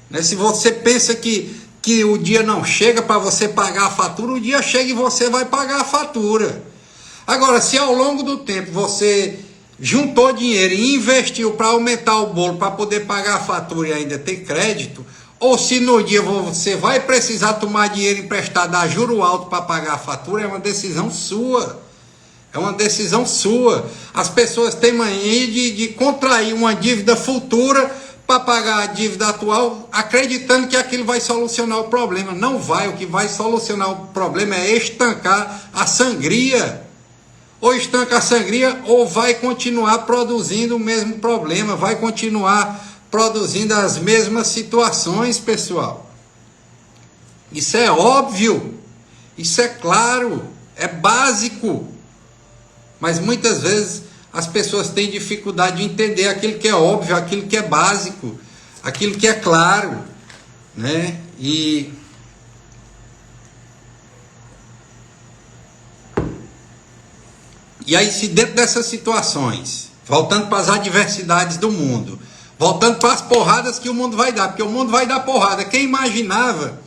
Né? Se você pensa que o dia não chega para você pagar a fatura, o dia chega e você vai pagar a fatura. Agora, se ao longo do tempo você juntou dinheiro e investiu para aumentar o bolo, para poder pagar a fatura e ainda ter crédito, ou se no dia você vai precisar tomar dinheiro emprestado a juro alto para pagar a fatura, é uma decisão sua. É uma decisão sua. As pessoas têm mania de contrair uma dívida futura para pagar a dívida atual, acreditando que aquilo vai solucionar o problema. Não vai. O que vai solucionar o problema é estancar a sangria. Ou estanca a sangria, ou vai continuar produzindo o mesmo problema, vai continuar produzindo as mesmas situações, pessoal. Isso é óbvio, isso é claro, é básico. Mas muitas vezes as pessoas têm dificuldade de entender aquilo que é óbvio, aquilo que é básico, aquilo que é claro, né? E aí, se dentro dessas situações, voltando para as adversidades do mundo, voltando para as porradas que o mundo vai dar, porque o mundo vai dar porrada. Quem imaginava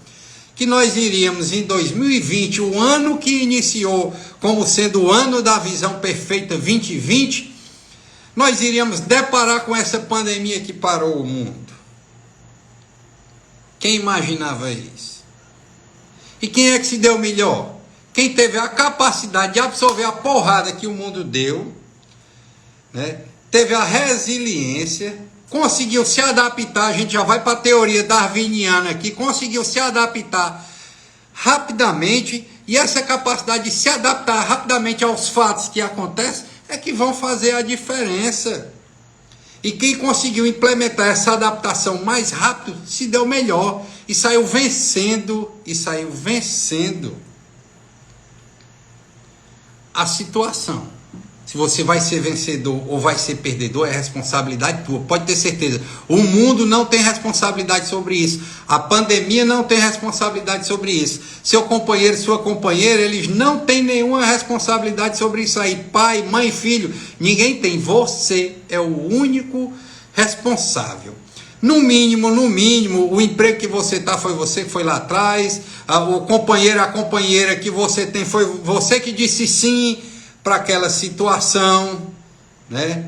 que nós iríamos em 2020, o ano que iniciou como sendo o ano da visão perfeita 2020, nós iríamos deparar com essa pandemia que parou o mundo? Quem imaginava isso? E quem é que se deu melhor? Quem teve a capacidade de absorver a porrada que o mundo deu, né? Teve a resiliência, conseguiu se adaptar. A gente já vai para a teoria darwiniana aqui, conseguiu se adaptar rapidamente, e essa capacidade de se adaptar rapidamente aos fatos que acontecem é que vão fazer a diferença. E quem conseguiu implementar essa adaptação mais rápido se deu melhor e saiu vencendo, a situação. Se você vai ser vencedor ou vai ser perdedor, é responsabilidade tua, pode ter certeza. O mundo não tem responsabilidade sobre isso. A pandemia não tem responsabilidade sobre isso. Seu companheiro, sua companheira, eles não têm nenhuma responsabilidade sobre isso aí. Pai, mãe, filho, ninguém tem. Você é o único responsável. No mínimo, o emprego que você está foi você que foi lá atrás. O companheiro, a companheira que você tem foi você que disse sim para aquela situação, né?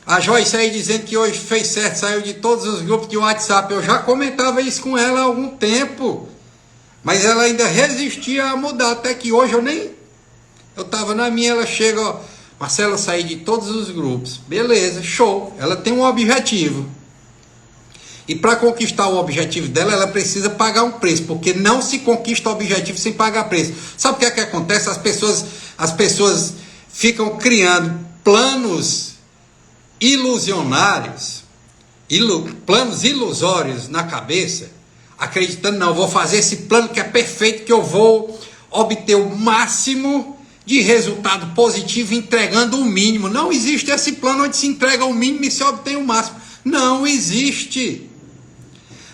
A Joyce aí dizendo que hoje fez certo, saiu de todos os grupos de WhatsApp. Eu já comentava isso com ela há algum tempo, mas ela ainda resistia a mudar, até que hoje eu estava na minha, ela chega, ó, Marcelo, eu saí de todos os grupos. Beleza, show, ela tem um objetivo. E para conquistar o objetivo dela, ela precisa pagar um preço, porque não se conquista o objetivo sem pagar preço. Sabe o que é que acontece? As pessoas ficam criando planos ilusionários, planos ilusórios na cabeça, acreditando, não, eu vou fazer esse plano que é perfeito, que eu vou obter o máximo de resultado positivo entregando o mínimo. Não existe esse plano onde se entrega o mínimo e se obtém o máximo. Não existe.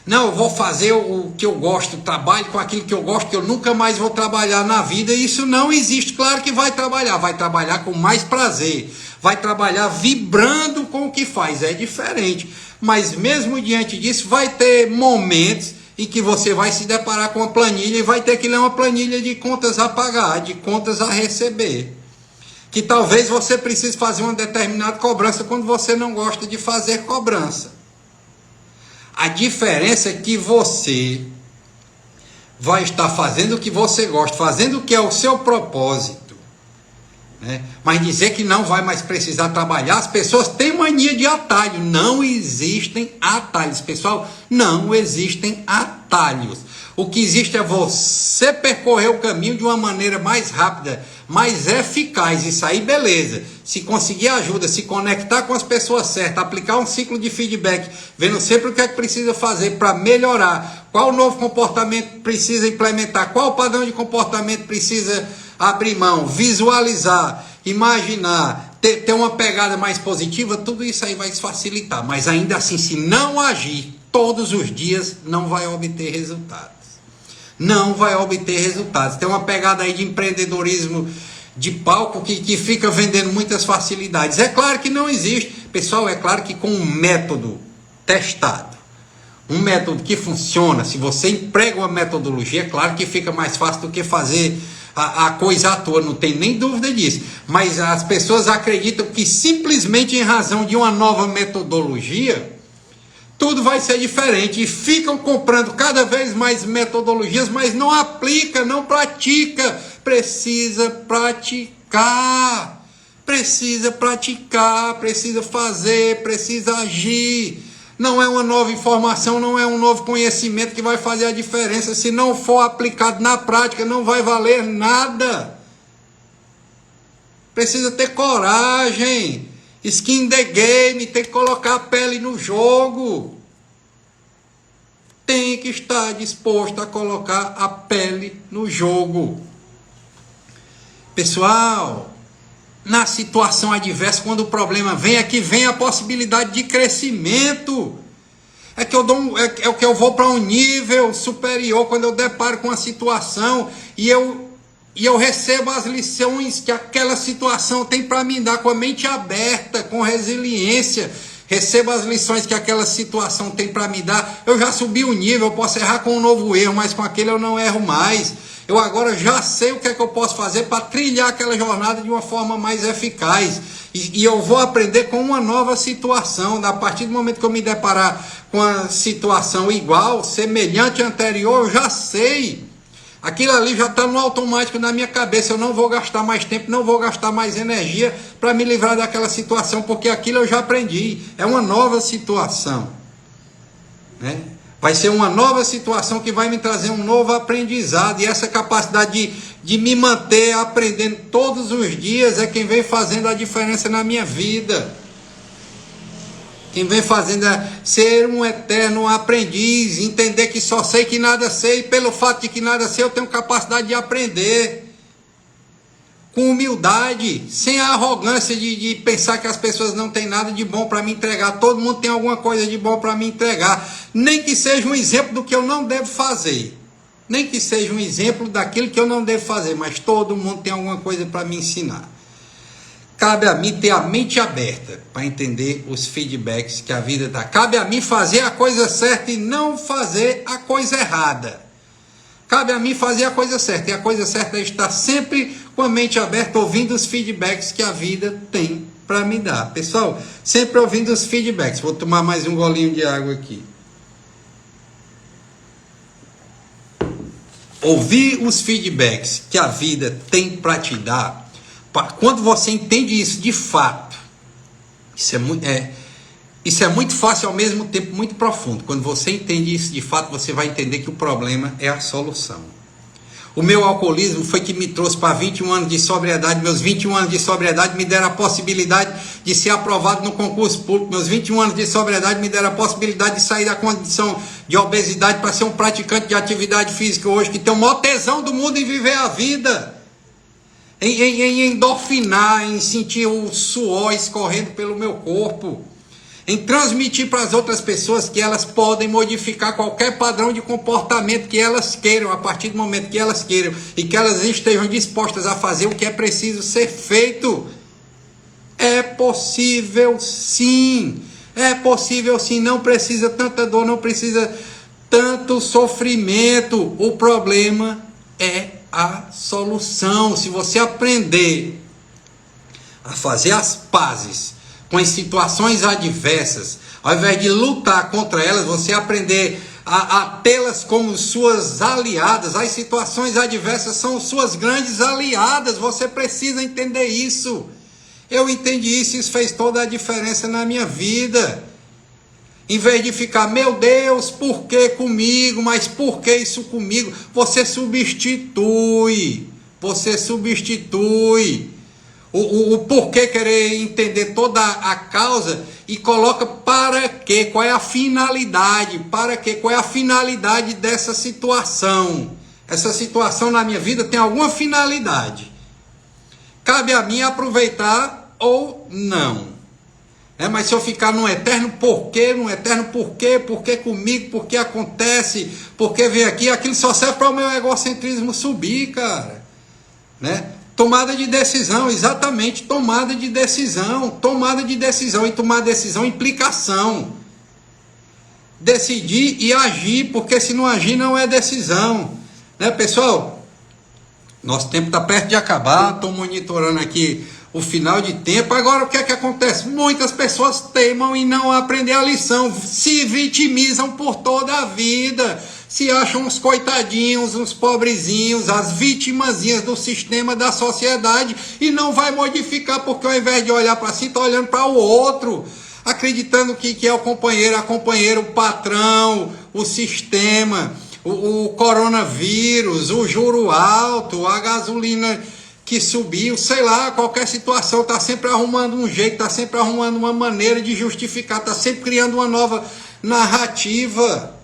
Não, eu vou fazer o que eu gosto, trabalho com aquilo que eu gosto, que eu nunca mais vou trabalhar na vida. Isso não existe. Claro que vai trabalhar com mais prazer, vai trabalhar vibrando com o que faz, é diferente. Mas mesmo diante disso, vai ter momentos em que você vai se deparar com uma planilha e vai ter que ler uma planilha de contas a pagar, de contas a receber. Que talvez você precise fazer uma determinada cobrança quando você não gosta de fazer cobrança. A diferença é que você vai estar fazendo o que você gosta, fazendo o que é o seu propósito, né? Mas dizer que não vai mais precisar trabalhar, as pessoas têm mania de atalho. Não existem atalhos, pessoal, não existem atalhos. O que existe é você percorrer o caminho de uma maneira mais rápida, mais eficaz. Isso aí, beleza. Se conseguir ajuda, se conectar com as pessoas certas, aplicar um ciclo de feedback, vendo sempre o que é que precisa fazer para melhorar, qual novo comportamento precisa implementar, qual padrão de comportamento precisa abrir mão, visualizar, imaginar, ter uma pegada mais positiva, tudo isso aí vai facilitar. Mas ainda assim, se não agir todos os dias, não vai obter resultados. Não vai obter resultados. Tem uma pegada aí de empreendedorismo de palco que fica vendendo muitas facilidades. É claro que não existe. Pessoal, é claro que com um método testado, um método que funciona, se você emprega uma metodologia, é claro que fica mais fácil do que fazer a coisa à toa, não tem nem dúvida disso. Mas as pessoas acreditam que simplesmente em razão de uma nova metodologia, tudo vai ser diferente, e ficam comprando cada vez mais metodologias, mas não aplica, não pratica. Precisa praticar, precisa fazer, precisa agir. Não é uma nova informação, não é um novo conhecimento que vai fazer a diferença. Se não for aplicado na prática, não vai valer nada. Precisa ter coragem. Skin in the game, tem que colocar a pele no jogo. Tem que estar disposto a colocar a pele no jogo. Pessoal, na situação adversa, quando o problema vem, é que vem a possibilidade de crescimento. É que eu vou para um nível superior quando eu deparo com a situação e eu E eu recebo as lições que aquela situação tem para me dar, com a mente aberta, com resiliência. Recebo as lições que aquela situação tem para me dar. Eu já subi o nível, eu posso errar com um novo erro, mas com aquele eu não erro mais. Eu agora já sei o que é que eu posso fazer para trilhar aquela jornada de uma forma mais eficaz. E eu vou aprender com uma nova situação. A partir do momento que eu me deparar com a situação igual, semelhante à anterior, eu já sei. Aquilo ali já está no automático na minha cabeça. Eu não vou gastar mais tempo, não vou gastar mais energia para me livrar daquela situação, porque aquilo eu já aprendi. É uma nova situação, né? Vai ser uma nova situação que vai me trazer um novo aprendizado. E essa capacidade de me manter aprendendo todos os dias é quem vem fazendo a diferença na minha vida. Quem vem fazendo ser um eterno aprendiz, entender que só sei que nada sei, e pelo fato de que nada sei, eu tenho capacidade de aprender. Com humildade, sem a arrogância de pensar que as pessoas não têm nada de bom para me entregar. Todo mundo tem alguma coisa de bom para me entregar. Nem que seja um exemplo do que eu não devo fazer. Nem que seja um exemplo daquilo que eu não devo fazer, mas todo mundo tem alguma coisa para me ensinar. Cabe a mim ter a mente aberta para entender os feedbacks que a vida dá. Cabe a mim fazer a coisa certa e não fazer a coisa errada. Cabe a mim fazer a coisa certa. E a coisa certa é estar sempre com a mente aberta, ouvindo os feedbacks que a vida tem para me dar. Pessoal, sempre ouvindo os feedbacks. Vou tomar mais um golinho de água aqui. Ouvir os feedbacks que a vida tem para te dar. Quando você entende isso de fato, isso é muito fácil, ao mesmo tempo muito profundo. Quando você entende isso de fato, você vai entender que o problema é a solução. O meu alcoolismo foi que me trouxe para 21 anos de sobriedade. Meus 21 anos de sobriedade me deram a possibilidade de ser aprovado no concurso público. Meus 21 anos de sobriedade me deram a possibilidade de sair da condição de obesidade para ser um praticante de atividade física hoje, que tem o maior tesão do mundo em viver a vida. Em endorfinar, em sentir o suor escorrendo pelo meu corpo, em transmitir para as outras pessoas que elas podem modificar qualquer padrão de comportamento que elas queiram, a partir do momento que elas queiram, e que elas estejam dispostas a fazer o que é preciso ser feito. É possível sim, não precisa tanta dor, não precisa tanto sofrimento. O problema é a solução. Se você aprender a fazer as pazes com as situações adversas, ao invés de lutar contra elas, você aprender a tê-las como suas aliadas. As situações adversas são suas grandes aliadas. Você precisa entender isso. Eu entendi isso, isso fez toda a diferença na minha vida. Em vez de ficar, meu Deus, por que comigo? Mas por que isso comigo? Você substitui. Você substitui. O porquê querer entender toda a causa e coloca para quê? Qual é a finalidade? Para quê? Qual é a finalidade dessa situação? Essa situação na minha vida tem alguma finalidade. Cabe a mim aproveitar ou não. Mas se eu ficar num eterno porquê, porquê comigo, porquê acontece, porquê vem aqui, aquilo só serve para o meu egocentrismo subir, cara. Né? Tomada de decisão, exatamente, tomada de decisão, e tomar decisão implica ação. Decidir e agir, porque se não agir não é decisão. Né, pessoal? Nosso tempo está perto de acabar, estou monitorando aqui o final de tempo. Agora o que é que acontece? Muitas pessoas teimam em não aprender a lição, se vitimizam por toda a vida, se acham uns coitadinhos, uns pobrezinhos, as vitimazinhas do sistema, da sociedade, e não vai modificar, porque ao invés de olhar para si, está olhando para o outro, acreditando que é o companheiro, a companheira, o patrão, o sistema, o coronavírus, o juro alto, a gasolina que subiu, sei lá, qualquer situação, está sempre arrumando um jeito, está sempre arrumando uma maneira de justificar, está sempre criando uma nova narrativa.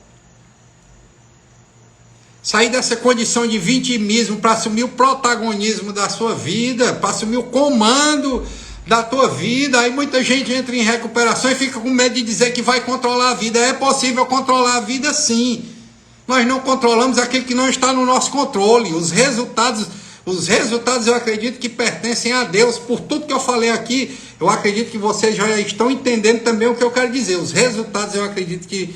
Sair dessa condição de vitimismo para assumir o protagonismo da sua vida, para assumir o comando da tua vida. Aí muita gente entra em recuperação e fica com medo de dizer que vai controlar a vida. É possível controlar a vida sim. Nós não controlamos aquilo que não está no nosso controle. Os resultados Os resultados eu acredito que pertencem a Deus. Por tudo que eu falei aqui, eu acredito que vocês já estão entendendo também o que eu quero dizer. Os resultados eu acredito que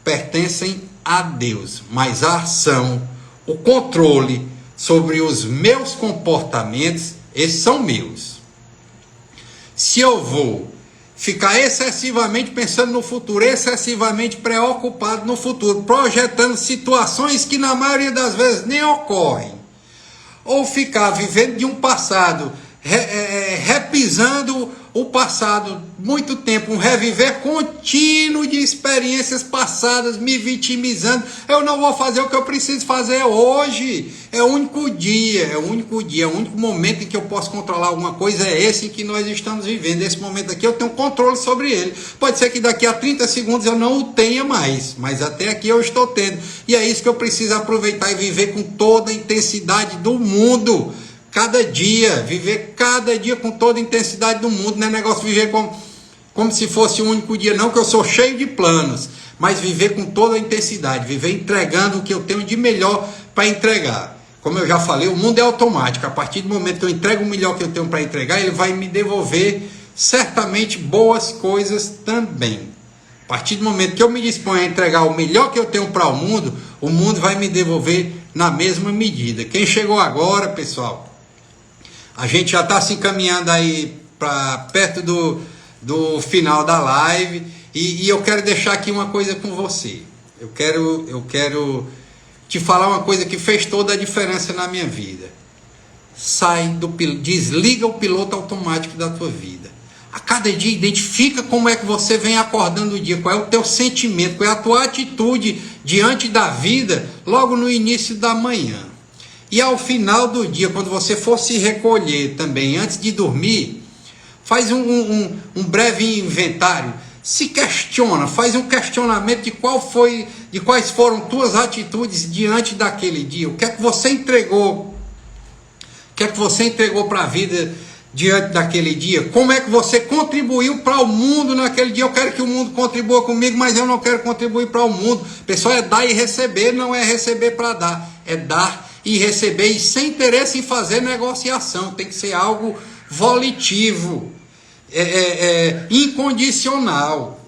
pertencem a Deus. Mas a ação, o controle sobre os meus comportamentos, esses são meus. Se eu vou ficar excessivamente pensando no futuro, excessivamente preocupado no futuro, projetando situações que na maioria das vezes nem ocorrem, ou ficar vivendo de um passado, repisando o passado muito tempo, um reviver contínuo de experiências passadas, me vitimizando, eu não vou fazer o que eu preciso fazer hoje, é o único dia, é o único momento em que eu posso controlar alguma coisa, é esse em que nós estamos vivendo, esse momento aqui eu tenho controle sobre ele, pode ser que daqui a 30 segundos eu não o tenha mais, mas até aqui eu estou tendo, e é isso que eu preciso aproveitar e viver com toda a intensidade do mundo, cada dia, viver cada dia com toda a intensidade do mundo, não é negócio de viver como se fosse um único dia, não, que eu sou cheio de planos, mas viver com toda a intensidade, viver entregando o que eu tenho de melhor para entregar. Como eu já falei, o mundo é automático, a partir do momento que eu entrego o melhor que eu tenho para entregar, ele vai me devolver certamente boas coisas também. A partir do momento que eu me disponho a entregar o melhor que eu tenho para o mundo vai me devolver na mesma medida. Quem chegou agora, pessoal, a gente já está se encaminhando aí para perto do final da live e eu quero deixar aqui uma coisa com você. Eu quero te falar uma coisa que fez toda a diferença na minha vida. Desliga o piloto automático da tua vida. A cada dia identifica como é que você vem acordando o dia, qual é o teu sentimento, qual é a tua atitude diante da vida logo no início da manhã. E ao final do dia, quando você for se recolher também, antes de dormir, faz um breve inventário, se questiona, faz um questionamento de quais foram tuas atitudes diante daquele dia, o que é que você entregou, para a vida diante daquele dia, como é que você contribuiu para o mundo naquele dia. Eu quero que o mundo contribua comigo, mas eu não quero contribuir para o mundo. Pessoal, é dar e receber, não é receber para dar, é dar e receber, e sem interesse em fazer negociação, tem que ser algo volitivo, incondicional,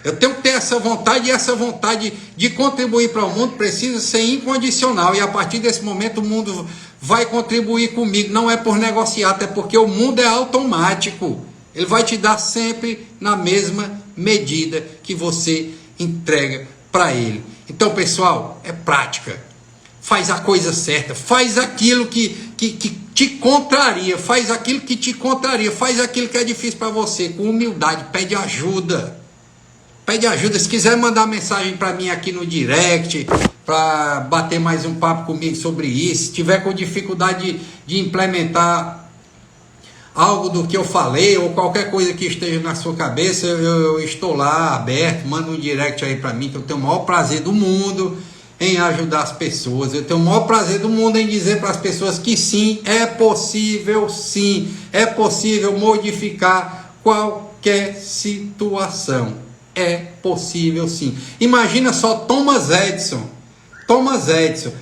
eu tenho que ter essa vontade, e essa vontade de contribuir para o mundo precisa ser incondicional, e a partir desse momento o mundo vai contribuir comigo, não é por negociar, é porque o mundo é automático, ele vai te dar sempre na mesma medida que você entrega para ele. Então, pessoal, é prática. Faz a coisa certa, faz aquilo que te contraria, faz aquilo que te contraria, faz aquilo que é difícil para você, com humildade, pede ajuda, se quiser mandar mensagem para mim aqui no direct, para bater mais um papo comigo sobre isso, se tiver com dificuldade de implementar algo do que eu falei, ou qualquer coisa que esteja na sua cabeça, eu estou lá, aberto, manda um direct aí para mim, que eu tenho o maior prazer do mundo em ajudar as pessoas, eu tenho o maior prazer do mundo em dizer para as pessoas que sim, é possível modificar qualquer situação, é possível sim. Imagina só Thomas Edison,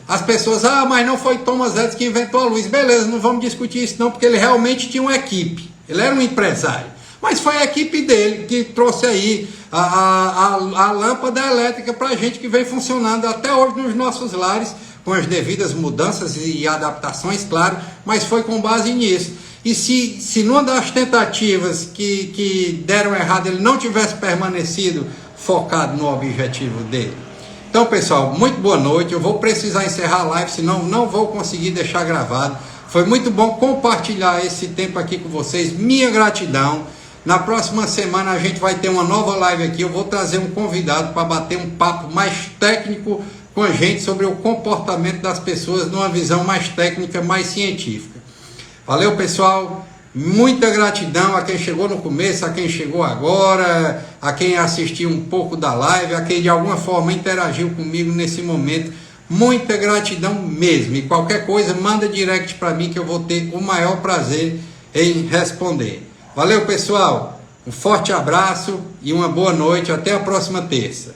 as pessoas, mas não foi Thomas Edison que inventou a luz, beleza, não vamos discutir isso não, porque ele realmente tinha uma equipe, ele era um empresário, mas foi a equipe dele que trouxe aí a lâmpada elétrica para a gente, que vem funcionando até hoje nos nossos lares, com as devidas mudanças e adaptações, claro, mas foi com base nisso. E se numa das tentativas que deram errado, ele não tivesse permanecido focado no objetivo dele. Então, pessoal, muito boa noite. Eu vou precisar encerrar a live, senão não vou conseguir deixar gravado. Foi muito bom compartilhar esse tempo aqui com vocês. Minha gratidão. Na próxima semana a gente vai ter uma nova live aqui. Eu vou trazer um convidado para bater um papo mais técnico com a gente sobre o comportamento das pessoas numa visão mais técnica, mais científica. Valeu, pessoal. Muita gratidão a quem chegou no começo, a quem chegou agora, a quem assistiu um pouco da live, a quem de alguma forma interagiu comigo nesse momento. Muita gratidão mesmo. E qualquer coisa, manda direct para mim que eu vou ter o maior prazer em responder. Valeu, pessoal. Um forte abraço e uma boa noite. Até a próxima terça.